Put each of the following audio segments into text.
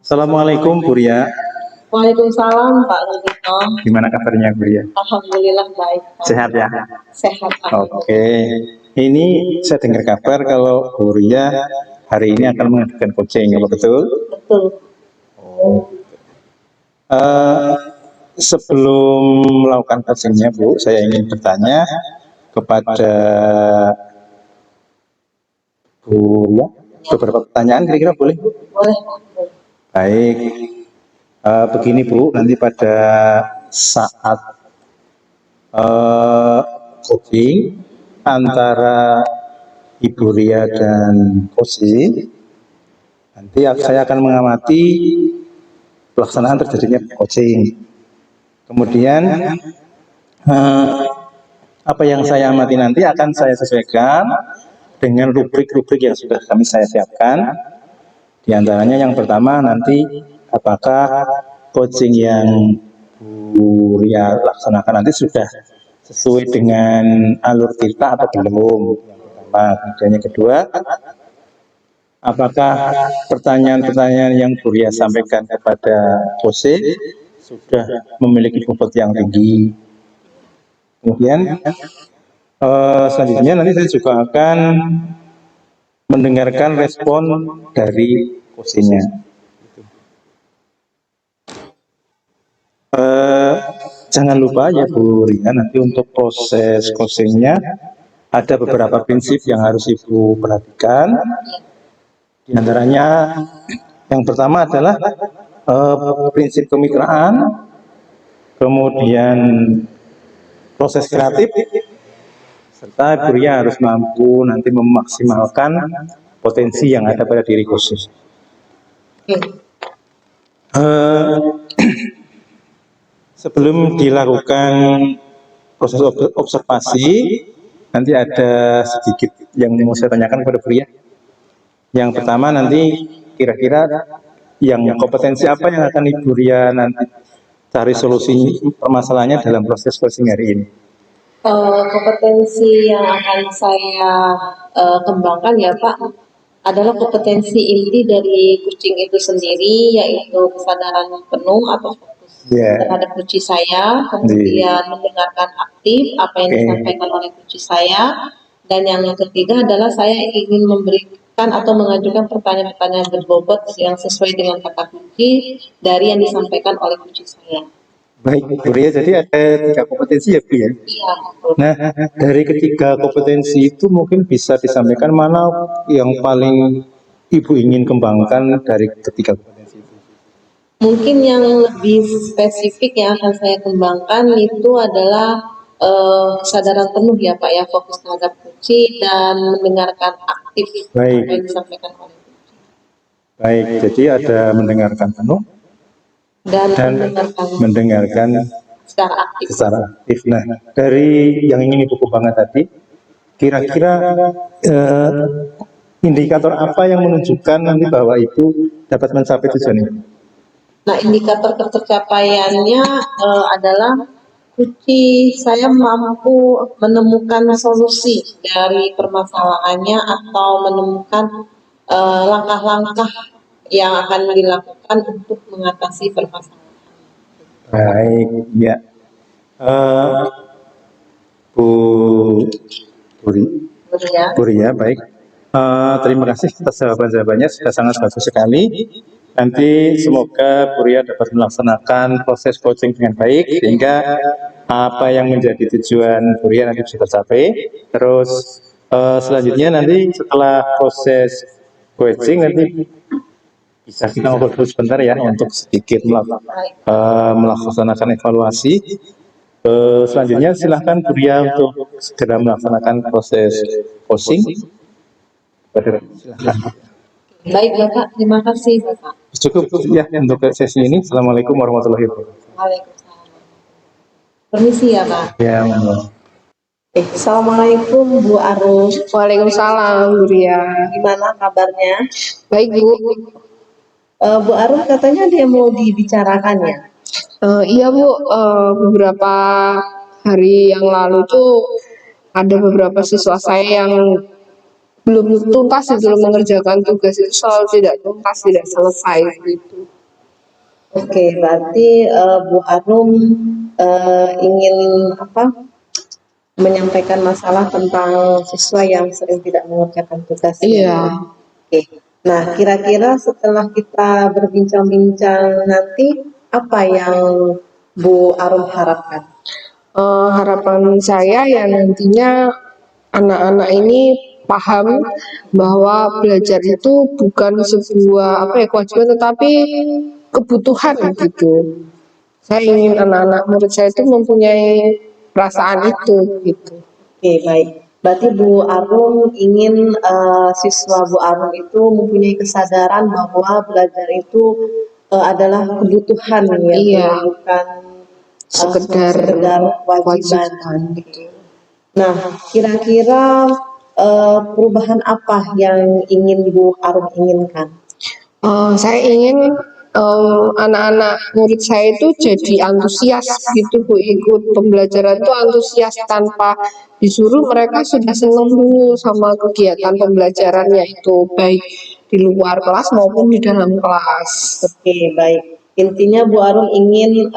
Assalamualaikum Bu Ria. Waalaikumsalam Pak Rudito. Gimana kabarnya Bu Ria? Alhamdulillah baik. Pak. Sehat ya? Sehat Pak. Oke. Ini saya dengar kabar kalau Bu Ria hari ini akan mengadakan coaching, apa betul? Betul. Sebelum melakukan coachingnya Bu, saya ingin bertanya kepada Bu Ria beberapa pertanyaan, kira-kira boleh? Boleh. Baik. Begini Bu, nanti pada saat coaching antara Ibu Ria dan Kosi, nanti saya akan mengamati pelaksanaan terjadinya coaching. Kemudian apa yang saya amati nanti akan saya sesuaikan dengan rubrik-rubrik yang sudah saya siapkan. Di antaranya yang pertama nanti apakah coaching yang Bu Ria laksanakan nanti sudah sesuai dengan alur kita atau belum, yang pertama. Dan yang kedua, apakah pertanyaan-pertanyaan yang Bu Ria sampaikan kepada Kose sudah memiliki bobot yang tinggi. Kemudian selanjutnya nanti saya juga akan mendengarkan respon dari Kose-nya. Jangan lupa ya Bu Ria, nanti untuk proses coachingnya ada beberapa prinsip yang harus Ibu perhatikan. Di antaranya yang pertama adalah prinsip kemitraan, kemudian proses kreatif, serta Bu Ria harus mampu nanti memaksimalkan potensi yang ada pada diri khusus. Sebelum dilakukan proses observasi, nanti ada sedikit yang mau saya tanyakan kepada Bu Ria. Yang pertama nanti kira-kira yang kompetensi apa yang akan Ibu Ria nanti cari solusi permasalahannya dalam proses coaching hari ini? Kompetensi yang akan saya kembangkan ya Pak adalah kompetensi inti dari coaching itu sendiri, yaitu kesadaran penuh atau terhadap kunci saya, kemudian mendengarkan aktif apa yang disampaikan oleh kunci saya, dan yang ketiga adalah saya ingin memberikan atau mengajukan pertanyaan-pertanyaan berbobot yang sesuai dengan kata kunci dari yang disampaikan oleh kunci saya. Baik Bu Ria, jadi ada 3 kompetensi ya Bu ya? Iya. Nah, dari ketiga kompetensi itu mungkin bisa disampaikan mana yang paling Ibu ingin kembangkan dari ketiga kompetensi itu? Mungkin yang lebih spesifik yang akan saya kembangkan itu adalah kesadaran penuh ya Pak ya, fokus terhadap kunci dan mendengarkan aktif apa yang disampaikan oleh kunci. Baik, jadi ada mendengarkan penuh dan mendengarkan secara aktif. Nah, dari yang ingin Ibu kembangkan tadi, kira-kira indikator apa yang menunjukkan nanti bahwa Ibu dapat mencapai tujuan ini? Nah, indikator tercapaiannya adalah kunci saya mampu menemukan solusi dari permasalahannya atau menemukan langkah-langkah yang akan dilakukan untuk mengatasi permasalahan. Baik, ya. Bu Ria, baik. Terima kasih atas jawaban-jawabannya, sudah sangat bagus sekali. Nanti semoga Bu Ria dapat melaksanakan proses coaching dengan baik, sehingga apa yang menjadi tujuan Bu Ria nanti bisa tercapai. Terus selanjutnya nanti setelah proses coaching nanti bisa kita ngobrol dulu sebentar ya untuk sedikit melaksanakan evaluasi. Selanjutnya silahkan Bu Ria untuk segera melaksanakan proses coaching. Silahkan. Baik Bapak, terima kasih Bapak. Cukup ya untuk sesi ini. Assalamualaikum warahmatullahi wabarakatuh. Waalaikumsalam. Permisi ya Pak. Ya. Assalamualaikum Bu Arus. Waalaikumsalam Bu Ria. Gimana kabarnya? Baik Bu. Bu Arus katanya dia mau dibicarakan ya? Iya Bu, beberapa hari yang lalu tuh ada beberapa siswa saya yang belum tuntas, belum mengerjakan tugas itu, selalu tidak tuntas, tidak selesai gitu. Oke, berarti Bu Arum ingin apa? Menyampaikan masalah tentang siswa yang sering tidak mengerjakan tugasnya. Iya. Oke. Nah, kira-kira setelah kita berbincang-bincang nanti apa yang Bu Arum harapkan? Harapan saya ya nantinya anak-anak ini paham bahwa belajar itu bukan sebuah apa ya kewajiban tetapi kebutuhan gitu. Saya ingin anak-anak murid saya itu mempunyai perasaan itu gitu. Oke, baik. Berarti Bu Arum ingin siswa Bu Arum itu mempunyai kesadaran bahwa belajar itu adalah kebutuhan ya, Iya. bukan Sekedar kewajiban. kewajiban gitu. Nah, kira-kira perubahan apa yang ingin Bu Arum inginkan? Saya ingin anak-anak murid saya itu jadi antusias gitu Bu, ikut pembelajaran itu antusias tanpa disuruh, mereka sudah senang dulu sama kegiatan pembelajarannya itu baik di luar kelas maupun di dalam kelas. Oke, baik. Intinya Bu Arum ingin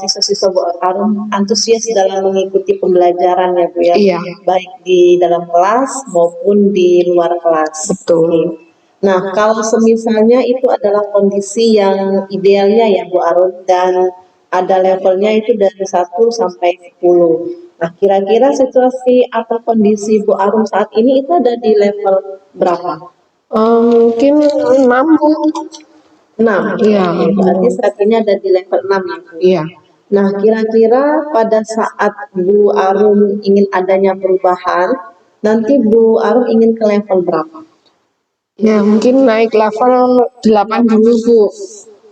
siswa-siswa Bu Arum antusias dalam mengikuti pembelajaran ya Bu ya, Iya. baik di dalam kelas maupun di luar kelas. Betul. Oke. Nah, kalau semisalnya itu adalah kondisi yang idealnya ya Bu Arum dan ada levelnya itu dari 1 sampai 10. Nah, kira-kira situasi atau kondisi Bu Arum saat ini itu ada di level berapa? Mungkin 6 Bu. 6. Iya. Oke, berarti saat ini ada di level 6 ya Bu. Iya. Nah, kira-kira pada saat Bu Arum ingin adanya perubahan, nanti Bu Arum ingin ke level berapa? Ya mungkin naik level 8 dulu Bu.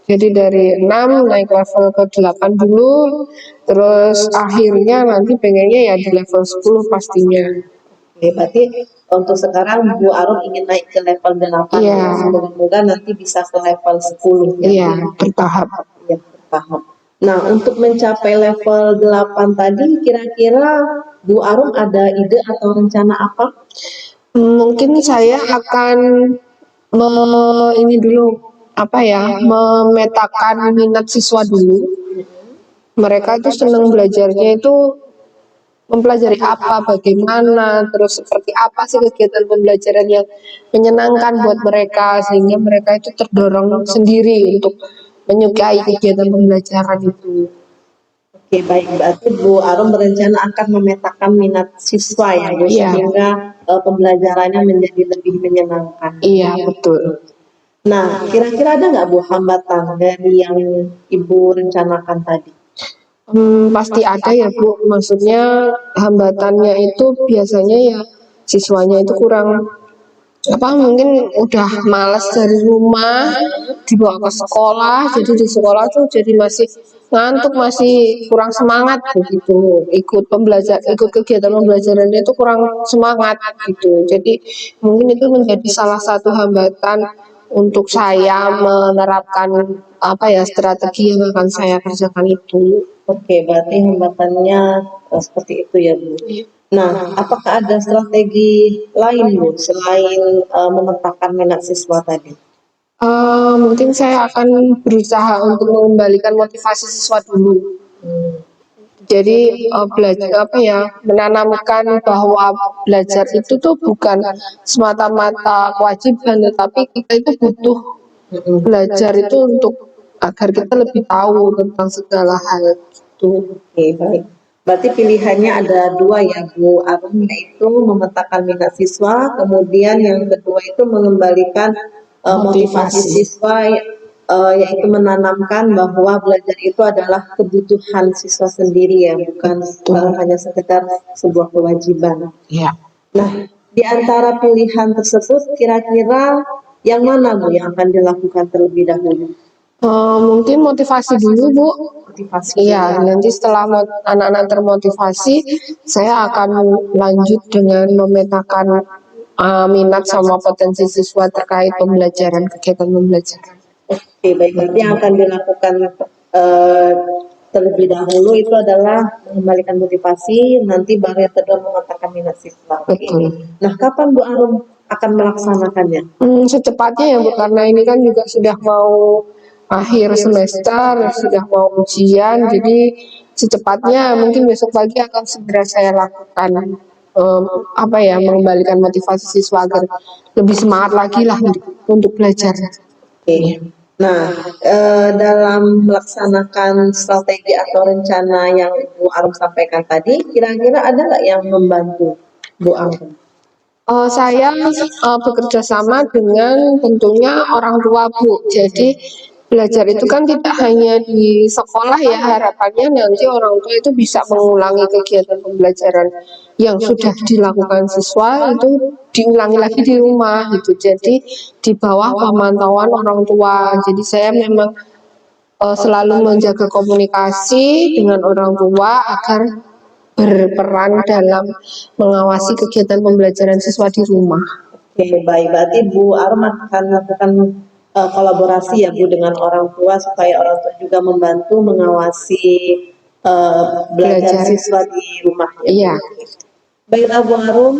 Jadi dari 6 naik level ke 8 dulu, terus akhirnya nanti pengennya ya di level 10 pastinya. Oke, berarti untuk sekarang Bu Arum ingin naik ke level 8. Iya. Semoga-moga nanti bisa ke level 10 ya. Iya, bertahap. Ya, bertahap. Nah, untuk mencapai level 8 tadi, kira-kira Bu Arum ada ide atau rencana apa? Mungkin saya akan ini dulu apa ya, memetakan minat siswa dulu. Mereka itu senang belajarnya itu mempelajari apa, bagaimana, terus seperti apa sih kegiatan pembelajaran yang menyenangkan buat mereka sehingga mereka itu terdorong sendiri untuk menyukai kegiatan pembelajaran itu. Oke, baik. Berarti Bu Arum berencana akan memetakan minat siswa ya, Bu, Iya. sehingga pembelajarannya menjadi lebih menyenangkan. Iya, betul. Nah, kira-kira ada nggak Bu hambatan dari yang Ibu rencanakan tadi? Pasti ada ya Bu, maksudnya hambatannya itu biasanya ya siswanya itu kurang apa mungkin udah malas dari rumah dibawa ke sekolah, jadi di sekolah tuh jadi masih ngantuk, masih kurang semangat begitu, ikut kegiatan pembelajarannya itu kurang semangat gitu. Jadi mungkin itu menjadi salah satu hambatan untuk saya menerapkan apa ya strategi yang akan saya kerjakan itu. Oke, berarti hambatannya seperti itu ya, Bu. Nah, apakah ada strategi lain, Bu, selain memetakan minat siswa tadi? Mungkin saya akan berusaha untuk mengembalikan motivasi siswa dulu. Jadi belajar apa ya, menanamkan bahwa belajar itu tuh bukan semata-mata kewajiban, tetapi kita itu butuh belajar itu untuk agar kita lebih tahu tentang segala hal itu. Oke, baik. Berarti pilihannya ada dua ya, Bu Arum, yaitu memetakan minat siswa, kemudian yang kedua itu mengembalikan motivasi Motivasi. siswa, yaitu menanamkan bahwa belajar itu adalah kebutuhan siswa sendiri ya, bukan hanya sekedar sebuah kewajiban. Ya. Nah, di antara pilihan tersebut, kira-kira yang mana Bu yang akan dilakukan terlebih dahulu? Mungkin motivasi dulu Bu. Motivasi. Iya, nanti setelah anak-anak termotivasi, saya akan lanjut dengan memetakan minat sama potensi siswa terkait pembelajaran, kegiatan pembelajaran. Oke, baik. Berarti yang akan dilakukan eh, terlebih dahulu itu adalah mengembalikan motivasi, nanti baru yang kedua memetakan minat siswa. Oke. Betul. Nah, kapan Bu Arum akan melaksanakannya? Secepatnya ya Bu, karena ini kan juga sudah mau akhir semester, sudah mau ujian, jadi secepatnya mungkin besok pagi akan segera saya lakukan mengembalikan motivasi siswa agar lebih semangat lagi lah untuk belajar. Oke. Nah, dalam melaksanakan strategi atau rencana yang Bu Arum sampaikan tadi, kira-kira ada nggak yang membantu Bu Arum? Saya bekerja sama dengan tentunya orang tua Bu. Jadi belajar itu kan tidak hanya di sekolah ya, harapannya nanti orang tua itu bisa mengulangi kegiatan pembelajaran yang sudah dilakukan siswa itu diulangi lagi di rumah gitu. Jadi di bawah pemantauan orang tua. Jadi saya memang selalu menjaga komunikasi dengan orang tua agar berperan dalam mengawasi kegiatan pembelajaran siswa di rumah. Oke, baik. Berarti Bu Arum akan melakukan kolaborasi ya Bu dengan orang tua supaya orang tua juga membantu mengawasi belajar siswa di rumah. Iya. Baiklah Bu Arum,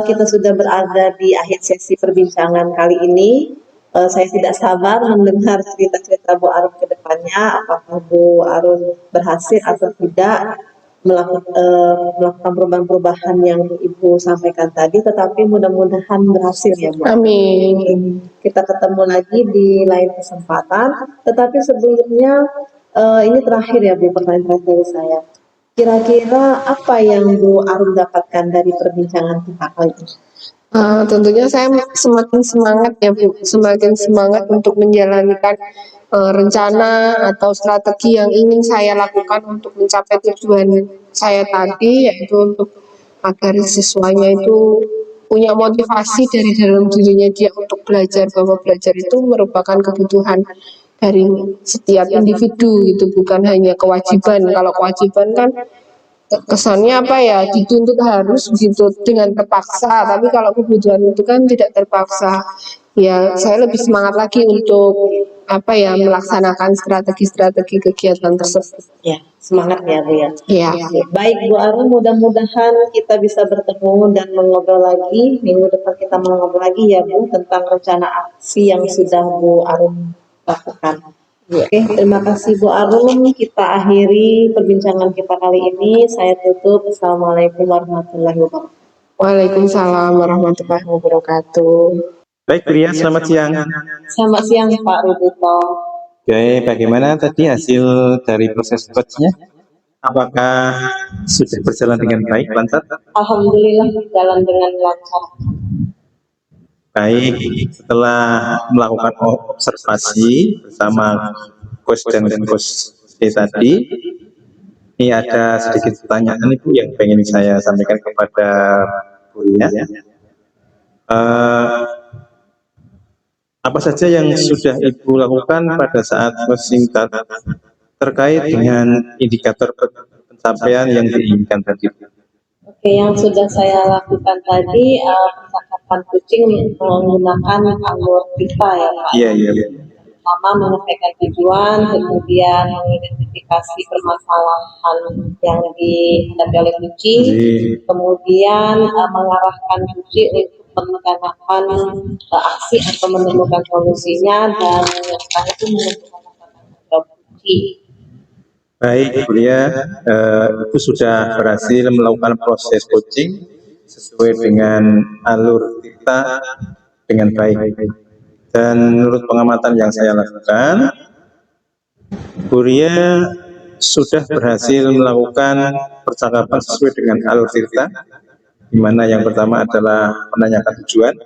kita sudah berada di akhir sesi perbincangan kali ini. Saya tidak sabar mendengar cerita-cerita Bu Arum ke depannya, apakah Bu Arum berhasil atau tidak melakukan perubahan-perubahan yang Ibu sampaikan tadi, tetapi mudah-mudahan berhasil ya Bu. Amin. Kita ketemu lagi di lain kesempatan, tetapi sebelumnya ini terakhir ya Bu, pertanyaan dari saya. Kira-kira apa yang Bu Arum dapatkan dari perbincangan kita kali ini? Tentunya saya semakin semangat ya Bu, semakin semangat untuk menjalankan rencana atau strategi yang ingin saya lakukan untuk mencapai tujuan saya tadi, yaitu untuk agar siswanya itu punya motivasi dari dalam dirinya dia untuk belajar, bahwa belajar itu merupakan kebutuhan dari setiap individu gitu, bukan hanya kewajiban. Kalau kewajiban kan kesannya dituntut harus gitu dengan terpaksa, tapi kalau kebutuhan itu kan tidak terpaksa. Ya, saya lebih semangat lagi untuk melaksanakan strategi-strategi kegiatan tersebut. Ya, semangat ya Bu ya. Ya. Baik Bu Arum, mudah-mudahan kita bisa bertemu dan mengobrol lagi. Minggu depan kita mengobrol lagi ya Bu tentang rencana aksi yang sudah Bu Arum lakukan. Oke, terima kasih Bu Arum. Kita akhiri perbincangan kita kali ini. Saya tutup. Assalamualaikum warahmatullahi wabarakatuh. Waalaikumsalam warahmatullahi wabarakatuh. Baik, Pria, selamat siang. Selamat siang Pak Rudito. Oke, bagaimana tadi hasil dari proses coachnya? Apakah sudah berjalan dengan baik, lancar? Alhamdulillah berjalan dengan lancar. Baik, setelah melakukan observasi bersama coach dan coach tadi, ini ada sedikit pertanyaan Ibu yang pengen saya sampaikan kepada Bu Ria. Apa saja yang sudah Ibu lakukan pada saat coaching terkait dengan indikator pencapaian yang diinginkan tadi? Oke, yang sudah saya lakukan tadi percakapan coaching menggunakan alur kita ya Pak. Iya. Pertama menyampaikan tujuan, kemudian mengidentifikasi permasalahan yang dihadapi oleh coaching, kemudian mengarahkan coaching untuk merencanakan aksi atau menemukan solusinya, dan yang terakhir itu menentukan coaching. Baik, Bu Ria, Ibu sudah berhasil melakukan proses coaching sesuai dengan alur kita dengan baik. Dan menurut pengamatan yang saya lakukan, Bu Ria sudah berhasil melakukan percakapan sesuai dengan alur cerita, di mana yang pertama adalah menanyakan tujuan,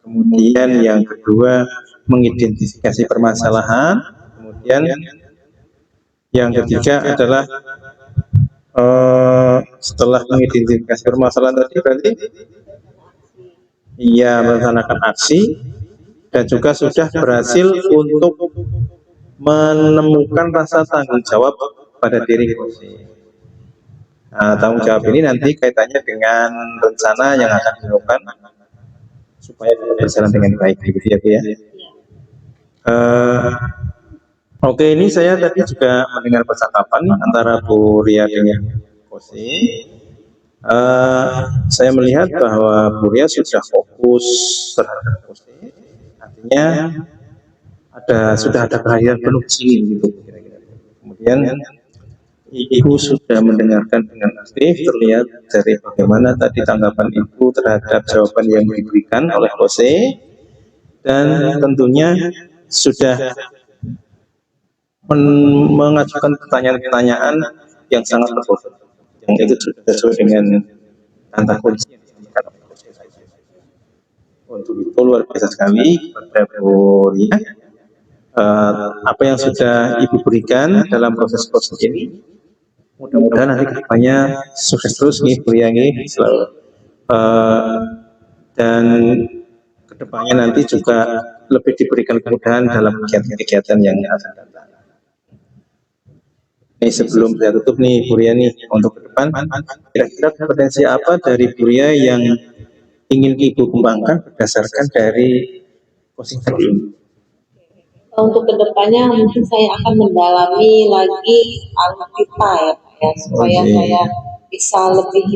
kemudian yang kedua mengidentifikasi permasalahan, kemudian yang ketiga adalah setelah mengidentifikasi permasalahan tadi berarti ia melaksanakan aksi dan juga sudah berhasil untuk menemukan rasa tanggung jawab pada diri coaching. Nah, tanggung jawab ini nanti kaitannya dengan rencana yang akan dilakukan supaya berjalan dengan baik, gitu ya Bu ya. Oke, ini saya tadi juga mendengar percakapan antara Bu Ria dengan coaching. Saya melihat bahwa Bu Ria sudah fokus terhadap coaching, artinya sudah ada kehadiran penuh gitu. Kemudian Ibu sudah mendengarkan dengan aktif, terlihat dari bagaimana tadi tanggapan Ibu terhadap jawaban yang diberikan oleh Kose, dan tentunya sudah mengajukan pertanyaan-pertanyaan yang sangat berbobot, yang itu sudah sesuai dengan kata kunci yang disampaikan oleh Kose. Untuk itu luar biasa sekali kepada Bu Ria, apa yang sudah Ibu berikan dalam proses ini. Mudah-mudahan nanti kedepannya sukses terus nih Bu Ria selalu, dan kedepannya nanti juga lebih diberikan kemudahan dalam kegiatan-kegiatan yang akan datang. Ini sebelum saya tutup nih Bu Ria nih, untuk ke depan kira-kira potensi apa dari Bu Ria yang ingin Ibu kembangkan berdasarkan dari coaching tadi ini? Untuk kedepannya mungkin saya akan mendalami lagi algoritma ya Pak ya, supaya saya bisa lebih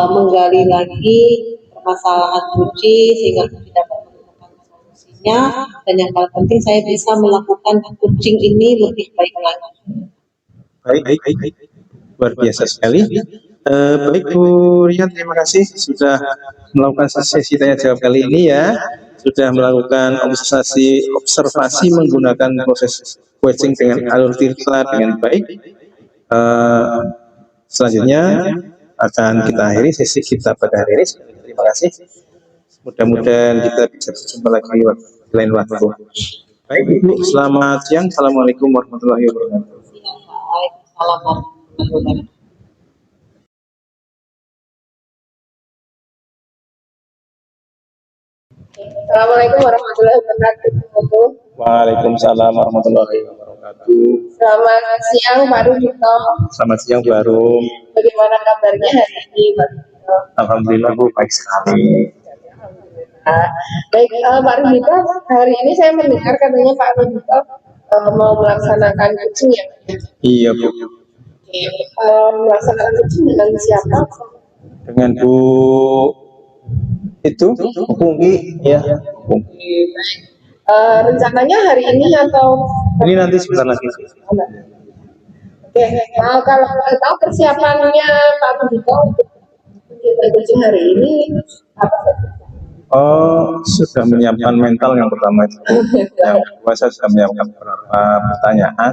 menggali lagi permasalahan Guci sehingga Guci dapat menemukan solusinya, dan yang paling penting saya bisa melakukan coaching ini lebih baik lagi. Baik, luar biasa sekali. Baik Bu Ria, terima kasih sudah melakukan sesi tanya jawab kali ini ya, sudah melakukan observasi menggunakan proses coaching dengan alur cerita dengan baik. Selanjutnya akan kita akhiri sesi kita pada hari ini. Terima kasih. Mudah-mudahan kita bisa berjumpa lagi di lain waktu. Baik Ibu, selamat siang. Assalamualaikum warahmatullahi wabarakatuh. Waalaikumsalam warahmatullahi wabarakatuh. Assalamualaikum warahmatullahi wabarakatuh. Waalaikumsalam warahmatullahi wabarakatuh. Selamat siang Pak Rudito. Selamat siang Bu Arum. Bagaimana kabarnya hari ini Pak Rudito? Alhamdulillah Bu, baik sekali. Baik Pak Rudito, hari ini saya mendengar katanya Pak Rudito mau melaksanakan coaching ya? Iya Bu. Melaksanakan coaching dengan siapa? Dengan Bu itu Pungki ya. Pungki. Rencananya hari ini atau ini nanti sebentar lagi. Oke, kalau tahu persiapannya Pak Rudito untuk coaching hari ini apa saja? Sudah menyiapkan mental yang pertama itu. Yang kedua saya sudah menyiapkan beberapa pertanyaan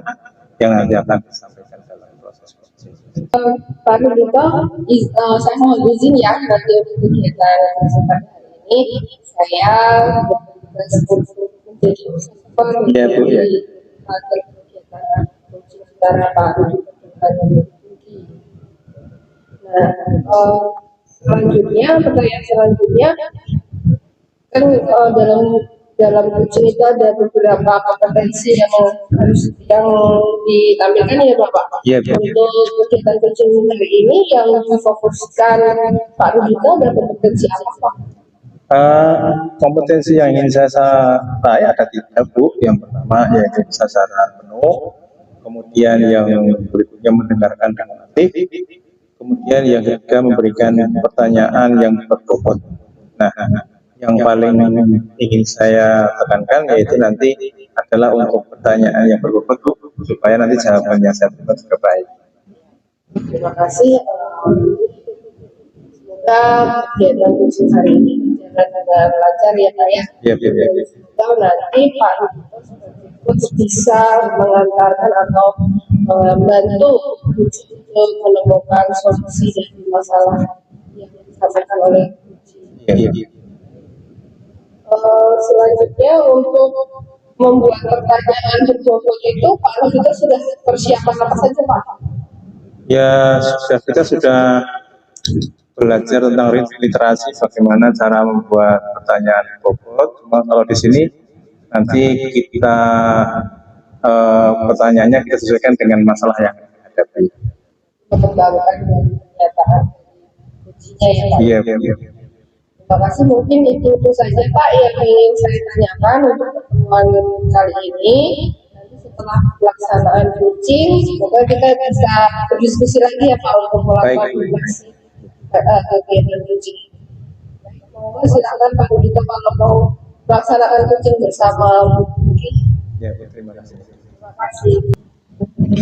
yang nanti akan disampaikan dalam proses. Pak Rudito, saya mohon izin ya nanti untuk kegiatan kesempatan hari ini saya menjadi kegiatan kegiatan Pak Rudito. Nah, selanjutnya pertanyaan selanjutnya kan dalam coaching itu ada beberapa kompetensi yang harus ditampilkan ya Bapak. Iya. Untuk kegiatan coaching hari ini yang difokuskan Pak Rudito ada kompetensi apa Pak? Kompetensi yang ingin saya ada 3 Bu. Yang pertama yaitu sasaran penuh, kemudian yang berikutnya mendengarkan dengan aktif, kemudian yang ketiga memberikan pertanyaan yang berbobot. Nah, yang paling ingin saya tekankan yaitu nanti adalah untuk pertanyaan yang berbobot supaya nanti jawabannya saya berikan juga baik. Terima kasih. Semoga kegiatan coaching hari ini berjalan dengan lancar ya Pak ya. Iya. Semoga nanti Pak Coach bisa mengantarkan atau membantu untuk menemukan solusi dari masalah yang disampaikan oleh coaching. Iya. Selanjutnya untuk membuat pertanyaan berbobot itu Pak Rudito sudah persiapan apa saja Pak? Ya kita sudah belajar tentang literasi bagaimana cara membuat pertanyaan bobot. Cuma kalau di sini nanti kita pertanyaannya kita sesuaikan dengan masalah yang dihadapi. Mengembangkan pernyataan kuncinya ya Pak. Iya. Terima kasih, mungkin itu saja Pak yang ingin saya tanyakan untuk pertemuan kali ini. Nanti setelah pelaksanaan coaching, semoga kita bisa berdiskusi lagi ya Pak untuk melakukan kegiatan coaching. Silakan Pak Rudito kalau mau melaksanakan coaching bersama Bu Pungki. Ya, Bu, terima kasih.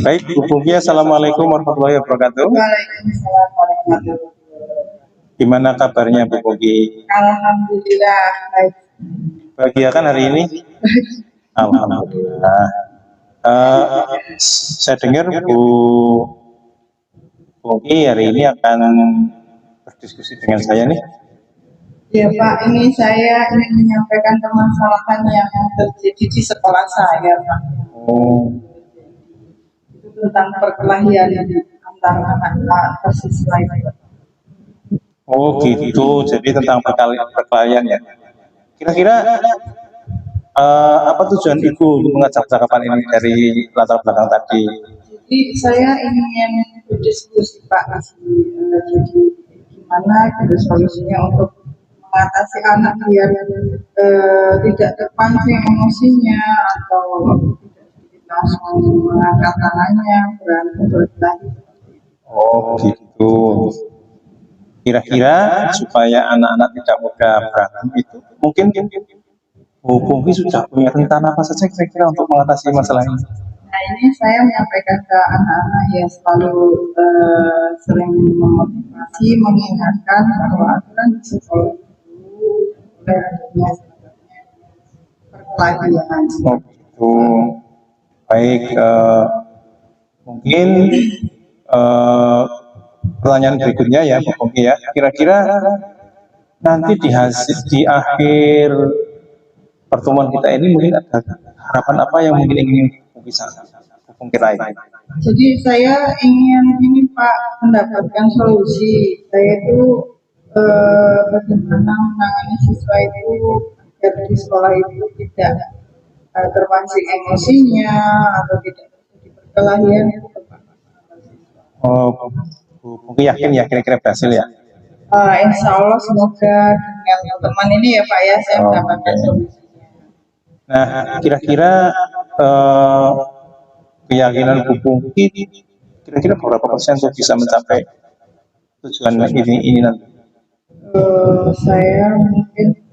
Baik, Bu Pungki, Assalamualaikum warahmatullahi wabarakatuh. Waalaikumsalam warahmatullahi wabarakatuh. Gimana kabarnya Bu Pungki? Alhamdulillah baik. Bahagia kan hari ini? Alhamdulillah. Saya dengar Bu Pungki hari ini akan berdiskusi dengan saya nih. Ya Pak, ini saya ingin menyampaikan permasalahan yang terjadi di sekolah saya Pak. Oh, Itu tentang perkelahian antara anak siswa itu. oh gitu. Jadi tentang perkelahian ya. Kira-kira apa tujuan Ibu untuk mengajak percakapan ini dari latar belakang tadi? Jadi saya ingin berdiskusi Pak, jadi gimana gitu solusinya untuk mengatasi anak biar tidak terpancing emosinya atau tidak langsung mengangkat tangannya berkelahi. Oh gitu. Kira-kira supaya anak-anak tidak mudah berantem itu mungkin Bu Pungki sudah punya rencana apa saja kira-kira untuk mengatasi masalah ini? Nah ini saya menyampaikan ke anak-anak ya selalu sering memotivasi, mengingatkan bahwa aturan di sekolah itu boleh adanya perkelahian. Oh gitu. Baik, mungkin pertanyaan berikutnya ya Bu Pungki ya. Kira-kira nanti di akhir pertemuan kita ini mungkin ada harapan apa yang mungkin ingin Bu Pungki raih? Jadi saya ingin ini Pak mendapatkan solusi. Saya itu bagaimana menangani siswa itu agar di sekolah itu tidak terpancing emosinya atau tidak terjadi perkelahian itu Pak. Oh, Bu Pungki yakin ya kira-kira berhasil ya? Insya Allah semoga dengan teman ini ya Pak ya saya mendapatkan solusinya. Nah, kira-kira keyakinan Bu Pungki kira-kira berapa persen untuk bisa mencapai tujuan ini nanti? Saya mungkin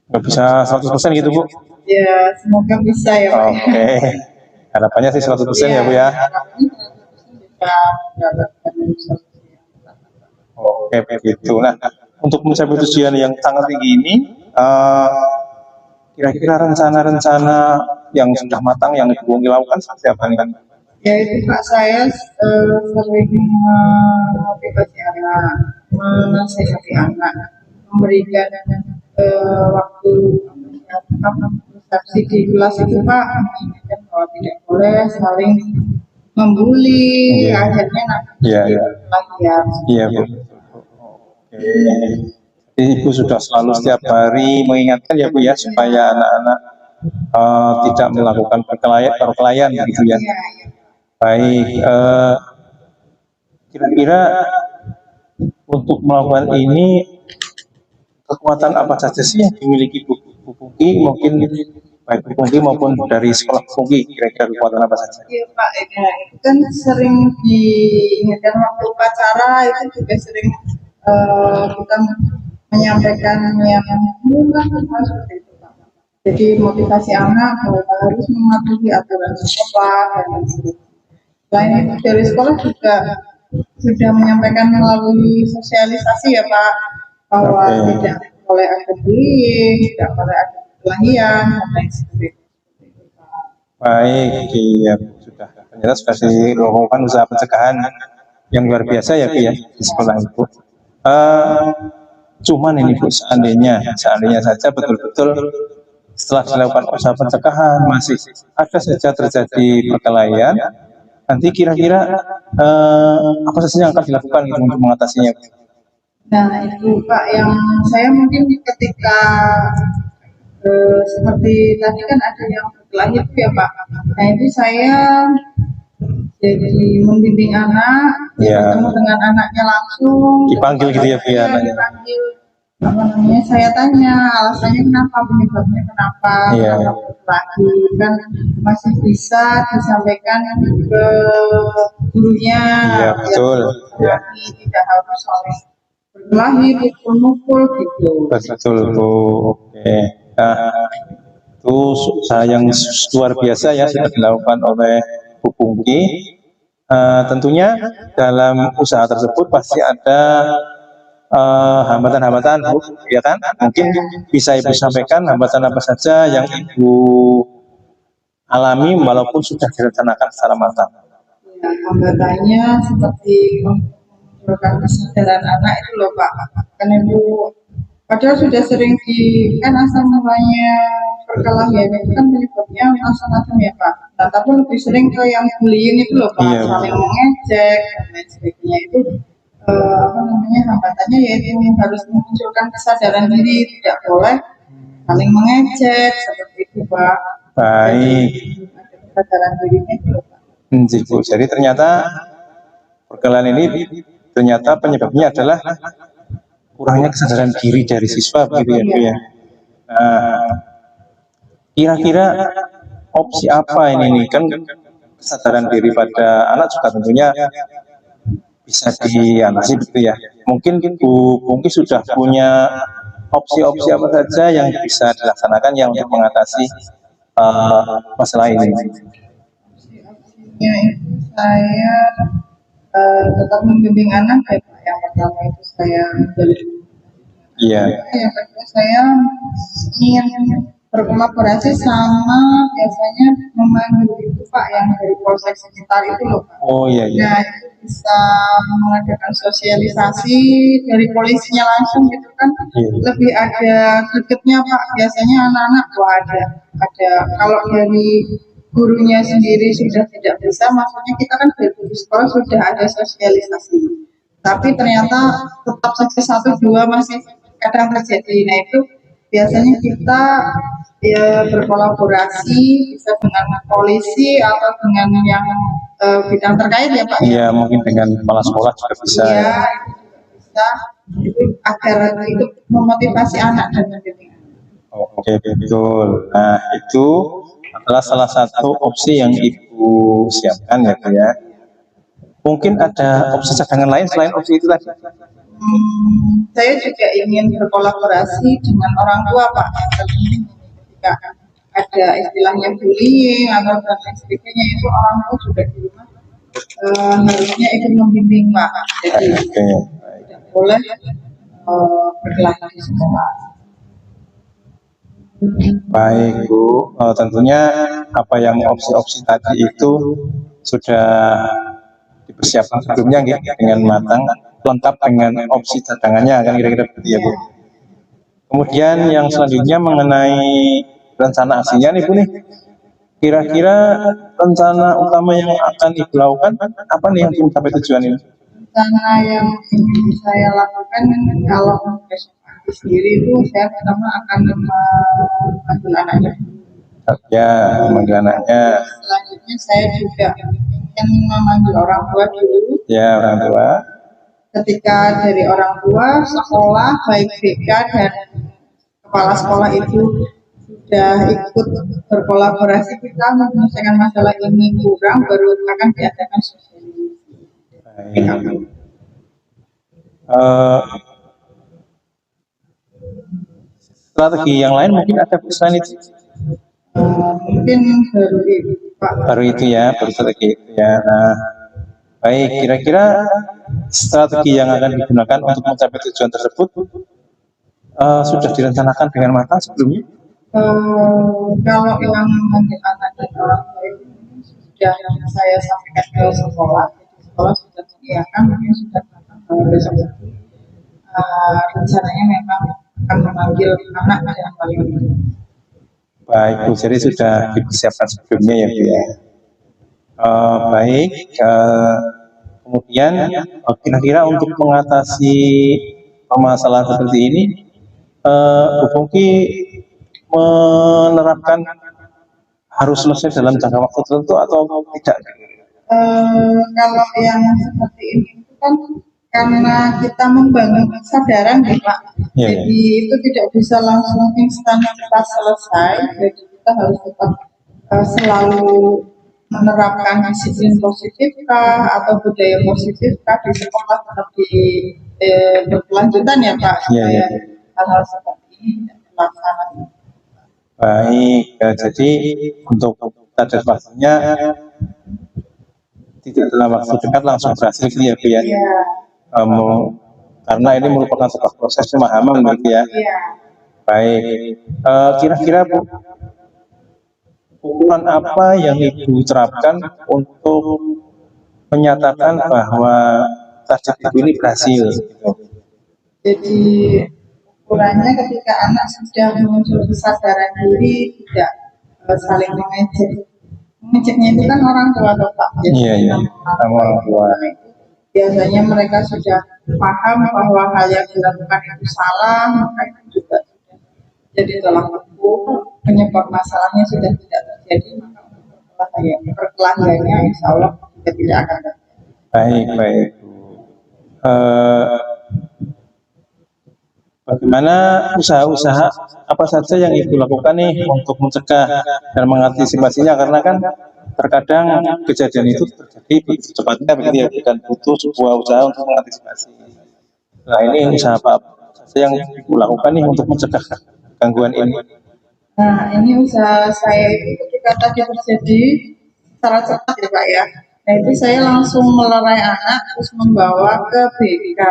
Nggak bisa 100% gitu Bu? ya semoga bisa ya Pak. Oke, harapannya sih 100% ya Bu ya. Bisa mendapatkan solusi. Oke, begitu. Nah, untuk mencapai tujuan yang sangat tinggi ini, kira-kira rencana-rencana yang sudah matang yang Ibu Pungki lakukan seperti apa nih? Ya itu Pak saya sering memotivasi anak, menasihati anak, memberikan waktu persepsi di kelas itu Pak, mengingatkan bahwa tidak boleh saling membuli, akhirnya nanti perkelahian. Iya Bu. Oke. Jadi Ibu sudah selalu setiap hari mengingatkan ya Bu ya supaya anak-anak tidak melakukan perkelahian gitu ya. Baik, kira-kira untuk melakukan ini kekuatan apa saja sih yang dimiliki Bu Pungki, mungkin baik Bu Pungki maupun dari sekolah Bu Pungki, kira-kira kekuatan apa saja? Iya Pak, itu kan sering diingatkan waktu upacara itu juga sering kita menyampaikan yang murah seperti itu Pak. Jadi motivasi anak bahwa harus mematuhi aturan sekolah dan lain sebagainya. Selain itu dari sekolah juga sudah menyampaikan melalui sosialisasi ya Pak bahwa tidak boleh ada bullying, tidak boleh ada perkelahian dan lain sebagainya. Baik, iya sudah. Ternyata sudah dilakukan usaha pencegahan yang luar biasa ya Bu ya di sekolah itu. Cuman ini Bu, seandainya saja betul-betul setelah dilakukan usaha pencegahan masih ada saja terjadi perkelahian, nanti kira-kira apa saja yang akan dilakukan gitu untuk mengatasinya? Nah itu Pak yang saya mungkin ketika seperti tadi kan ada yang berkelahi itu ya Pak. Nah itu saya jadi membimbing anak, bertemu dengan anaknya langsung. Dipanggil gitu ya Bu ya? Dipanggil. Apa namanya? Saya tanya alasannya kenapa, penyebabnya kenapa berkelahi kan masih bisa disampaikan ke gurunya. Iya betul. Tidak harus saling berkelahi, pukul-pukul gitu. Betul Bu. Oke. Itu usaha yang luar biasa ya sudah dilakukan oleh Bu Pungki. Tentunya dalam usaha tersebut pasti ada hambatan-hambatan, Bu, ya kan? Mungkin bisa Ibu sampaikan hambatan apa saja yang Ibu alami walaupun sudah direncanakan secara matang. Ya, hambatannya seperti memunculkan kesadaran anak itu loh Pak. Karena itu padahal sudah sering kan asal mulanya perkelahian itu kan penyebabnya macam-macam ya Pak. Nah, tapi lebih sering ke yang bullying itu loh Pak, Iya. saling mengejek dan lain sebagainya itu hambatannya yaitu harus memunculkan kesadaran diri, tidak boleh saling mengejek seperti itu Pak. Baik. Ada kesadaran dirinya itu loh Pak. Bu. Jadi ternyata perkelahian ini ternyata penyebabnya adalah kurangnya kesadaran diri dari siswa, begitu ya Bu ya. Kira-kira opsi apa ini nih, kan kesadaran diri pada anak juga tentunya bisa diatasi begitu ya. Mungkin Bu Pungki sudah punya opsi-opsi apa saja yang bisa dilaksanakan yang untuk mengatasi masalah ini. Ya, itu saya tetap membimbing anak ya Pak. Yang pertama itu saya Iya. yang kedua saya ingin berkolaborasi sama biasanya memanggil itu Pak yang dari polsek sekitar itu loh Pak. Oh iya. Nah itu bisa mengadakan sosialisasi dari polisinya langsung gitu kan. Lebih ada gregetnya Pak. Biasanya anak-anak ada kalau dari gurunya sendiri sudah tidak bisa, maksudnya kita kan di sekolah sudah ada sosialisasi, tapi ternyata tetap seksi 1-2 masih kadang terjadi. Nah itu biasanya kita ya berkolaborasi bisa dengan polisi atau dengan yang bidang terkait ya Pak. Iya, mungkin dengan kepala sekolah juga bisa. Iya, bisa agar itu memotivasi anak dan mendidik. Oke, betul. Nah itu adalah salah satu opsi yang Ibu siapkan ya Bu ya. Mungkin ada opsi cadangan lain selain opsi itu tadi? Saya juga ingin berkolaborasi dengan orang tua Pak. Ketika ada istilahnya bullying atau dan lain sebagainya itu orang tua juga di rumah harusnya ikut membimbing Pak. Jadi tidak boleh berkelahi di sekolah. Baik Bu, tentunya apa yang opsi-opsi tadi itu sudah dipersiapkan sebelumnya dengan matang, lengkap dengan opsi cadangannya, kan kira-kira begitu ya Bu. Kemudian yang selanjutnya mengenai rencana aksinya nih Bu nih, kira-kira rencana utama yang akan Ibu lakukan apa nih yang mencapai tujuan ini? Rencana yang ingin saya lakukan kalau besok sendiri itu saya pertama akan memanggil anaknya. Ya, memanggil anaknya. Selanjutnya saya juga ingin memanggil orang tua dulu. Ya, orang tua. Ketika dari orang tua, sekolah, baik BK dan kepala sekolah itu sudah ikut berkolaborasi, kita menyelesaikan masalah ini kurang, baru akan diadakan sosialisasi. Strategi yang lain mungkin ada selain itu? Mungkin baru itu Pak. Baru itu ya, baru strategi itu ya. Nah, baik, kira-kira strategi yang akan digunakan untuk mencapai tujuan tersebut sudah direncanakan dengan matang sebelumnya? Kalau yang memanggil anak dan orang tua itu sudah saya sampaikan ke sekolah. Sekolah sudah mengiyakan, mungkin sudah besok. Rencananya memang akan memanggil anak yang paling penting. Baik Bu, jadi sudah dipersiapkan sebelumnya ya Bu ya. Baik, kemudian kira-kira untuk mengatasi permasalahan seperti ini, Bu Pungki menerapkan harus selesai dalam jangka waktu tertentu atau tidak? Kalau yang seperti ini itu kan karena kita membangun kesadaran ya Pak. Ya, jadi itu tidak bisa langsung instan kita selesai. Jadi kita harus tetap selalu menerapkan disiplin positif atau budaya positif di sekolah tetap berkelanjutan ya Pak. Supaya hal-hal seperti ini tidak terlaksana. Baik, jadi untuk target waktunya tidak dalam waktu dekat langsung berhasil gitu ya Bu ya. Iya, Karena ini merupakan sebuah proses pemahaman gitu ya. iya. Baik, kira-kira Bu, ukuran apa yang Ibu terapkan untuk menyatakan bahwa target Ibu ini berhasil? Jadi ukurannya ketika anak sudah muncul kesadaran diri, tidak saling mengejek. Mengejeknya itu kan orang tua atau Pak. Jadi Iya, iya. Sama orang tua. biasanya mereka sudah paham bahwa hal yang dilakukan itu salah, maka itu juga sudah jadi tolak ukur, penyebab masalahnya sudah tidak terjadi, maka untuk perkelahiannya insya Allah juga tidak akan terjadi. Baik, baik. Bagaimana usaha-usaha apa saja yang Ibu lakukan nih untuk mencegah dan mengantisipasinya, karena kan terkadang kejadian itu terjadi begitu cepatnya begitu ya, dan butuh sebuah usaha untuk mengantisipasi. Nah, ini usaha apa saja yang Ibu lakukan nih untuk mencegah gangguan ini? Nah, ini usaha saya itu ketika tadi terjadi secara cepat ya Pak ya. Nah itu saya langsung melerai anak terus membawa ke BK.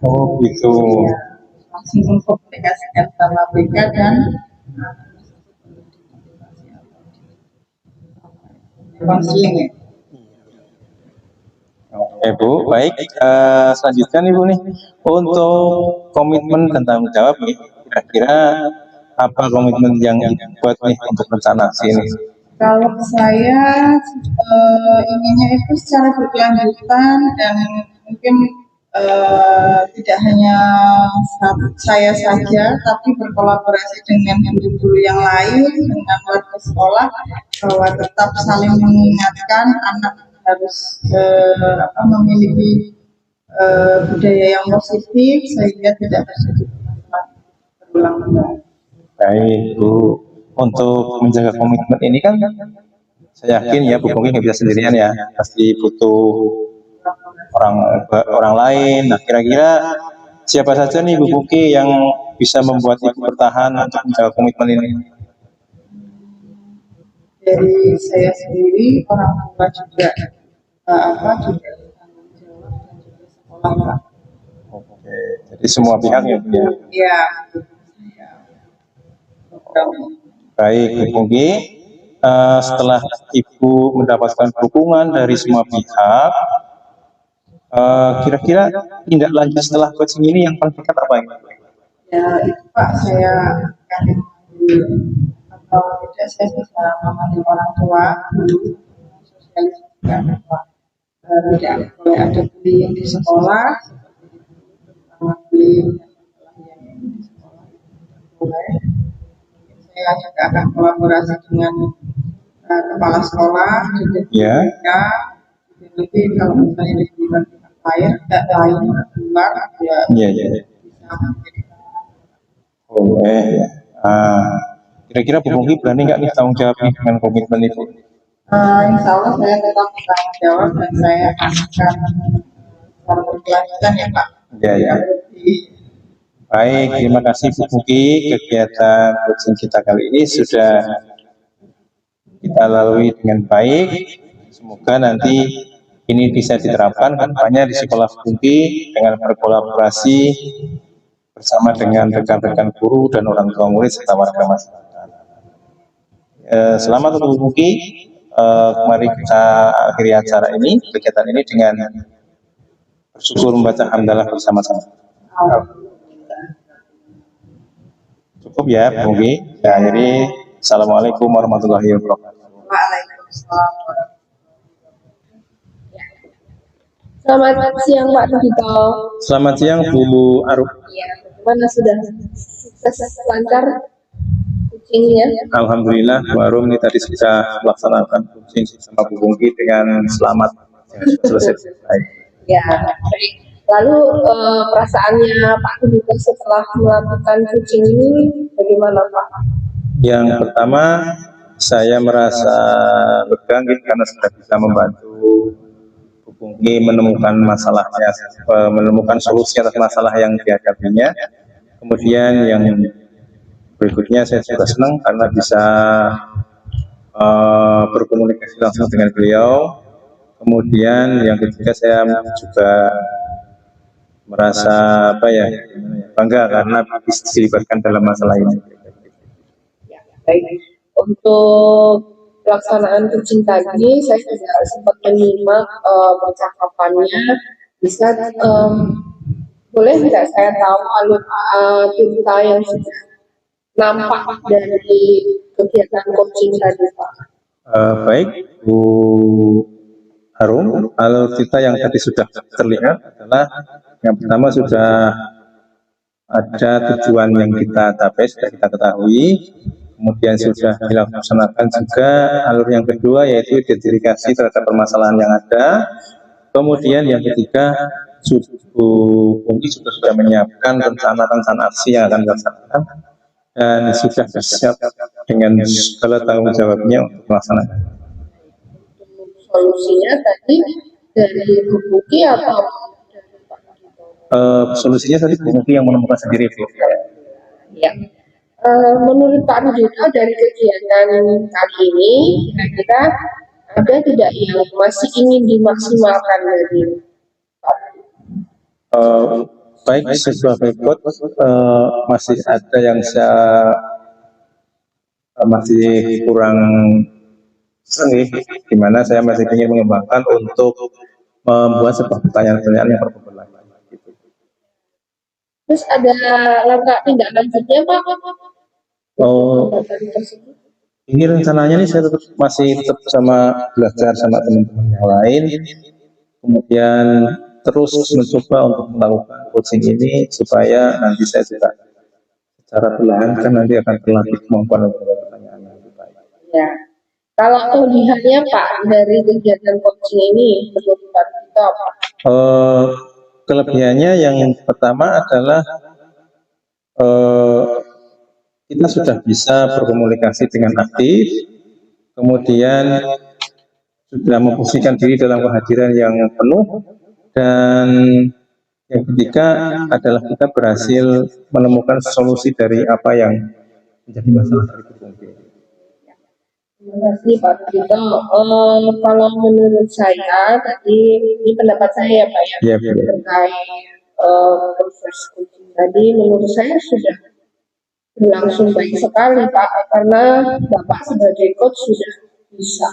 Oh gitu. Ya, langsung mengkomunikasikan sama BK dan konseling ya. Oke Bu, baik. Selanjutnya nih Bu nih, untuk komitmen dan tanggung jawab nih, kira-kira apa komitmen yang buat nih untuk rencana sini? Kalau saya inginnya itu secara berkelanjutan dan mungkin tidak hanya saya saja, tapi berkolaborasi dengan guru-guru yang lain, dengan warga sekolah, bahwa tetap saling mengingatkan anak harus memiliki budaya yang positif sehingga tidak terjadi masalah berulang-ulang. Baik Bu, untuk menjaga komitmen ini kan saya yakin ya Bu Pungki nggak bisa sendirian ya, pasti butuh orang lain. Nah, kira-kira siapa saja nih Bu Pungki yang bisa membuat Ibu bertahan untuk menjaga komitmen ini? Dari saya sendiri, orang tua juga juga bertanggung jawab dan juga sekolah. Oke, jadi semua pihak ya Bu ya. Iya. Baik Bu Pungki, setelah Ibu mendapatkan dukungan dari semua pihak, kira-kira tindak lanjut setelah coaching ini yang paling dekat apa ini? Ya itu Pak, saya akan atau tidak saya bisa memanggil orang tua dulu sosialisasikan bahwa tidak boleh ada bullying di sekolah, terutama bullying yang di sekolah boleh. Saya juga akan kolaborasi dengan kepala sekolah, juga Ya. lebih kalau misalnya di lingkungan lain, luar, ya Iya, iya. bisa menjadi Boleh. Kira-kira Bu Pungki berani nggak nih tanggung jawab nih dengan komitmen itu? insya Allah saya tetap bertanggung jawab dan saya akan secara berkelanjutan ya Pak. Ya, ya. Baik, terima kasih Bu Pungki. Kegiatan coaching kita kali ini sudah kita lalui dengan baik. Semoga nanti ini bisa diterapkan kedepannya di sekolah Bu Pungki dengan berkolaborasi bersama dengan rekan-rekan guru dan orang tua murid serta warga masyarakat. Selamat untuk Bu Pungki. Mari kita akhiri acara ini, kegiatan ini dengan bersyukur membaca hamdalah bersama-sama. Cukup ya Bu Pungki. Ya, jadi assalamualaikum warahmatullahi wabarakatuh. Waalaikumsalam. Selamat siang Pak Rudito. Selamat siang Bu Aruf. Iya, bagaimana sudah sukses lancar coachingnya? Alhamdulillah Bu Arum ini tadi sudah melaksanakan coaching sama Bu Pungki dengan selamat selesai. Baik. Ya, baik. Lalu perasaannya Pak Rudito setelah melakukan coaching ini bagaimana Pak? Yang pertama, saya merasa lega karena sudah bisa membantu Bu Pungki menemukan masalahnya, menemukan solusi atas masalah yang dihadapinya. Kemudian yang Berikutnya saya juga senang karena bisa berkomunikasi langsung dengan beliau. Kemudian yang ketiga saya juga merasa bangga karena bisa dilibatkan dalam masalah ini. Baik, untuk pelaksanaan kucing tadi saya juga sempat menyimak percakapannya. Bisa boleh tidak saya tahu alur cerita yang sudah nampak dari kegiatan coaching tadi, Pak? Baik, Bu Harum, alur cerita yang tadi sudah terlihat adalah yang pertama sudah ada tujuan yang kita capai, sudah kita ketahui. Kemudian sudah dilaksanakan juga alur yang kedua, yaitu identifikasi terhadap permasalahan yang ada. Kemudian yang ketiga, Umi sudah menyiapkan rencana aksi yang akan dilaksanakan dan sudah bersiap dengan segala tanggung jawabnya untuk melaksanakan. Solusinya tadi dari Bu Buki atau solusinya tadi Bu Buki yang menemukan sendiri, Bu. Ya. Menurut Pak Rudito dari kegiatan kali ini, kira-kira ada tidak yang masih ingin dimaksimalkan dari Pak? Baik, sebuah berikut masih ada yang saya masih kurang sengih, di mana saya masih ingin mengembangkan untuk membuat sebuah pertanyaan-pertanyaan yang berbeda. Terus ada langkah tindak lanjutnya, Pak? Ini rencananya nih saya masih tetap belajar sama teman-teman yang lain, kemudian terus mencoba untuk melakukan coaching ini supaya nanti saya juga secara perlahan kan nanti akan terlatih kemampuan untuk pertanyaan yang lebih baik. Ya, kalau kelebihannya Pak dari kegiatan coaching ini menurut Pak Rudito apa? Kelebihannya yang pertama adalah kita sudah bisa berkomunikasi dengan aktif, kemudian sudah memposisikan diri dalam kehadiran yang penuh, dan yang ketiga adalah kita berhasil menemukan solusi dari apa yang menjadi masalah dari berkumpul. Terima kasih Pak Rudito. Kalau menurut saya tadi ini pendapat saya Pak ya, terkait proses coaching tadi menurut saya sudah berlangsung baik sekali Pak, karena Bapak sebagai coach sudah bisa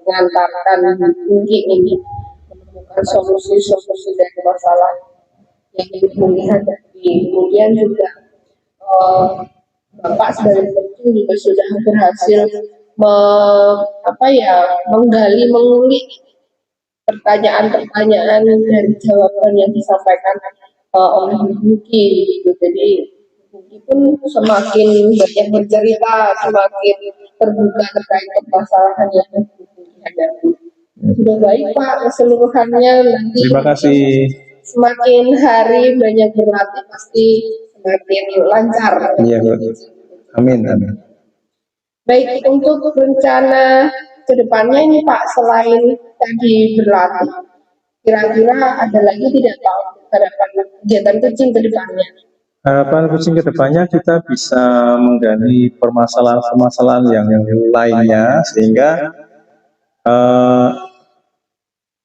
mengantarkan Buki ini menemukan solusi-solusi dari masalah yang Buki hadapi. Kemudian juga Bapak sebagai coach juga sudah berhasil menggali, mengulik pertanyaan-pertanyaan dari jawaban yang disampaikan oleh Buki gitu. Jadi Buki pun semakin banyak bercerita, semakin terbuka terkait permasalahan yang dihadapi. Sudah baik Pak keseluruhannya, nanti terima kasih. Semakin hari banyak berlatih pasti semakin lancar. Iya, amin, amin. Baik, untuk rencana kedepannya ini Pak, selain tadi berlatih, kira-kira ada lagi tidak Pak harapan kegiatan coaching kedepannya? Harapan coaching kedepannya kita bisa menggali permasalahan-permasalahan yang lainnya, sehingga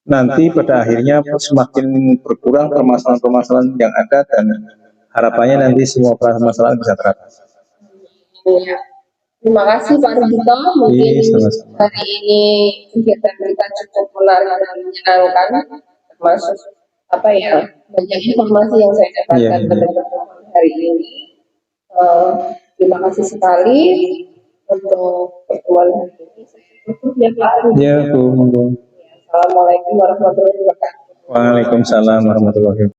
nanti pada akhirnya semakin berkurang permasalahan-permasalahan yang ada, dan harapannya nanti semua permasalahan bisa teratasi. Ya. Terima kasih Pak Rudito. Mungkin hari ini kegiatan kita cukup menarik dan menyenangkan, termasuk banyak informasi yang saya dapatkan pada hari ini. Terima kasih sekali untuk pertemuan hari ini. Ya Pak. Ya Bu. Assalamualaikum warahmatullahi wabarakatuh. Waalaikumsalam warahmatullahi wabarakatuh.